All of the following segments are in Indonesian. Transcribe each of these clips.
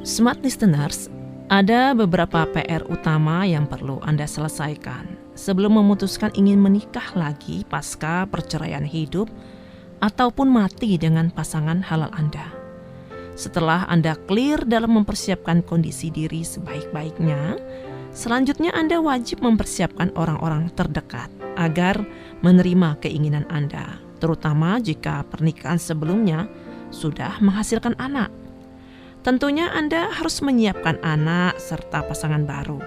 Smart listeners, ada beberapa PR utama yang perlu Anda selesaikan sebelum memutuskan ingin menikah lagi pasca perceraian hidup ataupun mati dengan pasangan halal Anda. Setelah Anda clear dalam mempersiapkan kondisi diri sebaik-baiknya, selanjutnya Anda wajib mempersiapkan orang-orang terdekat agar menerima keinginan Anda, terutama jika pernikahan sebelumnya sudah menghasilkan anak. Tentunya Anda harus menyiapkan anak serta pasangan baru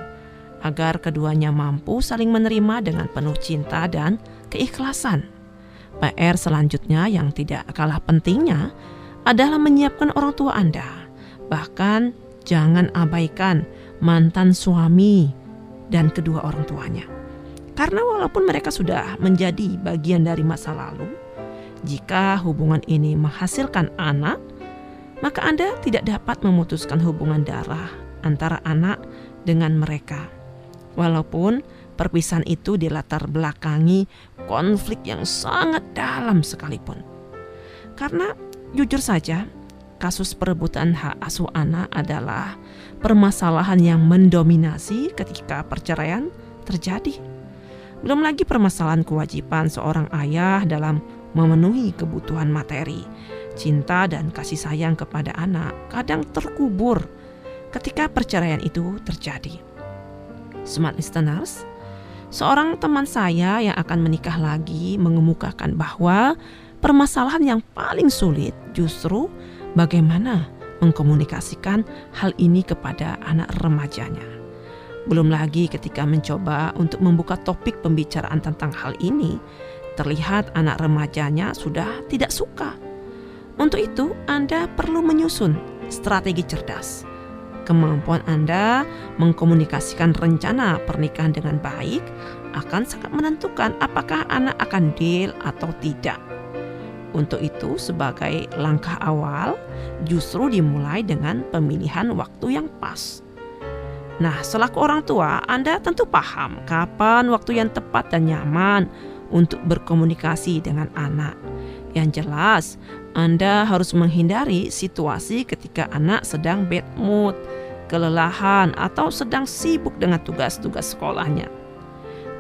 agar keduanya mampu saling menerima dengan penuh cinta dan keikhlasan. PR selanjutnya yang tidak kalah pentingnya adalah menyiapkan orang tua Anda. Bahkan jangan abaikan mantan suami dan kedua orang tuanya. Karena walaupun mereka sudah menjadi bagian dari masa lalu, jika hubungan ini menghasilkan anak, maka Anda tidak dapat memutuskan hubungan darah antara anak dengan mereka. Walaupun perpisahan itu dilatar belakangi konflik yang sangat dalam sekalipun. Karena jujur saja, kasus perebutan hak asuh anak adalah permasalahan yang mendominasi ketika perceraian terjadi. Belum lagi permasalahan kewajiban seorang ayah dalam memenuhi kebutuhan materi. Cinta dan kasih sayang kepada anak kadang terkubur ketika perceraian itu terjadi. Smart listeners, seorang teman saya yang akan menikah lagi mengemukakan bahwa permasalahan yang paling sulit justru bagaimana mengkomunikasikan hal ini kepada anak remajanya. Belum lagi ketika mencoba untuk membuka topik pembicaraan tentang hal ini, terlihat anak remajanya sudah tidak suka. Untuk itu, Anda perlu menyusun strategi cerdas. Kemampuan Anda mengkomunikasikan rencana pernikahan dengan baik akan sangat menentukan apakah anak akan deal atau tidak. Untuk itu, sebagai langkah awal, justru dimulai dengan pemilihan waktu yang pas. Nah, selaku orang tua, Anda tentu paham kapan waktu yang tepat dan nyaman untuk berkomunikasi dengan anak. Yang jelas, Anda harus menghindari situasi ketika anak sedang bad mood, kelelahan, atau sedang sibuk dengan tugas-tugas sekolahnya.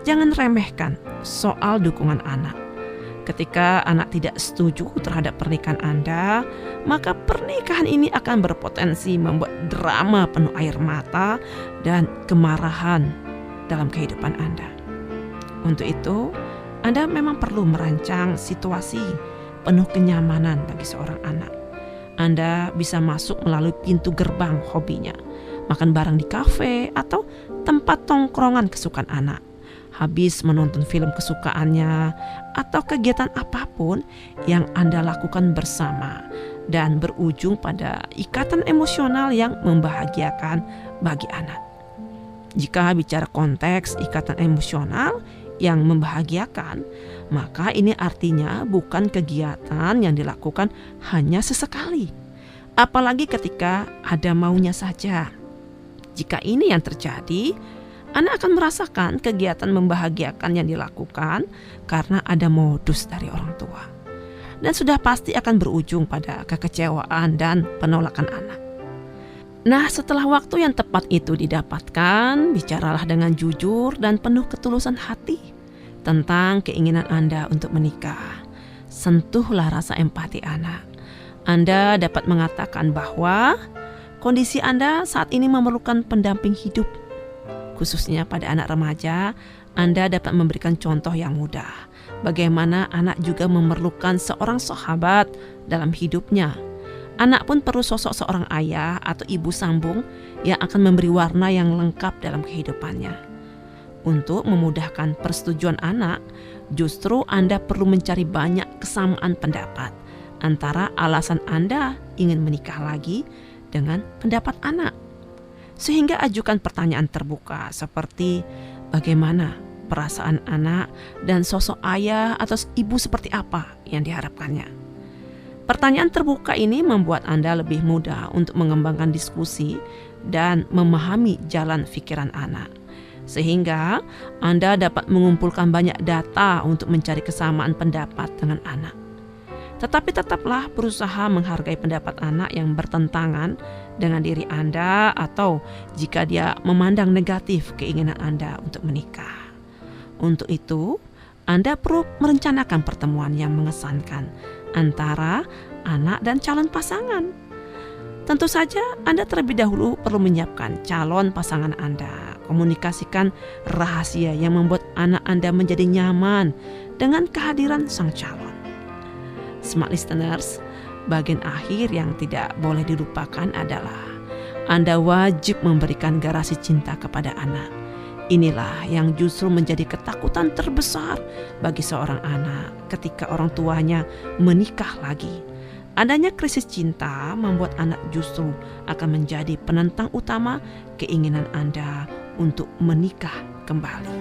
Jangan remehkan soal dukungan anak. Ketika anak tidak setuju terhadap pernikahan Anda, maka pernikahan ini akan berpotensi membuat drama penuh air mata dan kemarahan dalam kehidupan Anda. Untuk itu, Anda memang perlu merancang situasi penuh kenyamanan bagi seorang anak. Anda bisa masuk melalui pintu gerbang hobinya, makan bareng di kafe atau tempat tongkrongan kesukaan anak, habis menonton film kesukaannya, atau kegiatan apapun yang Anda lakukan bersama dan berujung pada ikatan emosional yang membahagiakan bagi anak. Jika bicara konteks ikatan emosional yang membahagiakan, maka ini artinya bukan kegiatan yang dilakukan hanya sesekali, apalagi ketika ada maunya saja. Jika ini yang terjadi, anak akan merasakan kegiatan membahagiakan yang dilakukan karena ada modus dari orang tua, dan sudah pasti akan berujung pada kekecewaan dan penolakan anak. Nah, setelah waktu yang tepat itu didapatkan, bicaralah dengan jujur dan penuh ketulusan hati tentang keinginan Anda untuk menikah. Sentuhlah rasa empati anak. Anda dapat mengatakan bahwa kondisi Anda saat ini memerlukan pendamping hidup. Khususnya pada anak remaja, Anda dapat memberikan contoh yang mudah bagaimana anak juga memerlukan seorang sahabat dalam hidupnya. Anak pun perlu sosok seorang ayah atau ibu sambung yang akan memberi warna yang lengkap dalam kehidupannya. Untuk memudahkan persetujuan anak, justru Anda perlu mencari banyak kesamaan pendapat antara alasan Anda ingin menikah lagi dengan pendapat anak. Sehingga ajukan pertanyaan terbuka seperti bagaimana perasaan anak dan sosok ayah atau ibu seperti apa yang diharapkannya. Pertanyaan terbuka ini membuat Anda lebih mudah untuk mengembangkan diskusi dan memahami jalan pikiran anak. Sehingga Anda dapat mengumpulkan banyak data untuk mencari kesamaan pendapat dengan anak. Tetapi tetaplah berusaha menghargai pendapat anak yang bertentangan dengan diri Anda, atau jika dia memandang negatif keinginan Anda untuk menikah. Untuk itu, Anda perlu merencanakan pertemuan yang mengesankan antara anak dan calon pasangan. Tentu saja Anda terlebih dahulu perlu menyiapkan calon pasangan Anda. Komunikasikan rahasia yang membuat anak Anda menjadi nyaman dengan kehadiran sang calon. Smart listeners, bagian akhir yang tidak boleh dilupakan adalah Anda wajib memberikan garasi cinta kepada anak. Inilah yang justru menjadi ketakutan terbesar bagi seorang anak ketika orang tuanya menikah lagi. Adanya krisis cinta membuat anak justru akan menjadi penentang utama keinginan Anda untuk menikah kembali.